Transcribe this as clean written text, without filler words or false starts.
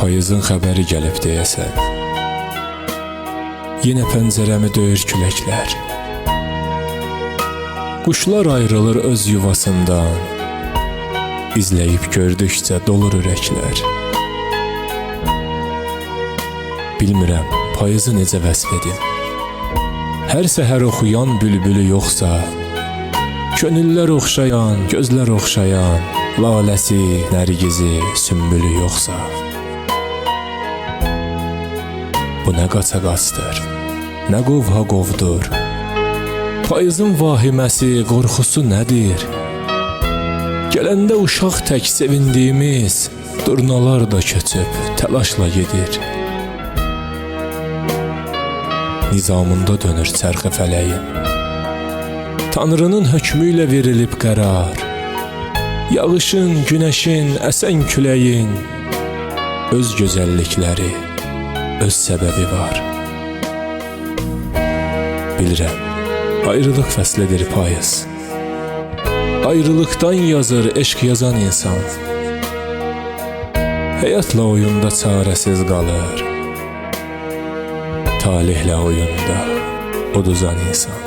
Payızın xəbəri gəlib deyəsən. Yenə pəncərəmi döyür küləklər. Quşlar ayrılır öz yuvasından. İzləyib gördükcə dolur ürəklər. Bilmirəm, payızı necə vəsf edim. Hər səhər oxuyan bülbülü yoxsa, könüllər oxşayan, gözlər oxşayan, laləsi, nərgizi, sümbülü yoxsa. Bu nə qaça-qaçdır, nə qovha-qovdur. Payızın vahiməsi, qorxusu nədir? Gələndə uşaq tək sevindiyimiz, durnalar da köçüb təlaşla gedir. Nizamında dönür çərxi fələyin. Tanrının hökmü ilə verilib qərar. Yağışın, günəşin, əsən küləyin öz gözəllikləri, öz səbəbi var. Bilirəm, ayrılıq fəslidir payız. Ayrılıqdan yazır eşq yazan insan. Həyatla oyunda çarəsiz qalır. Talihlə oyunda uduzan insan.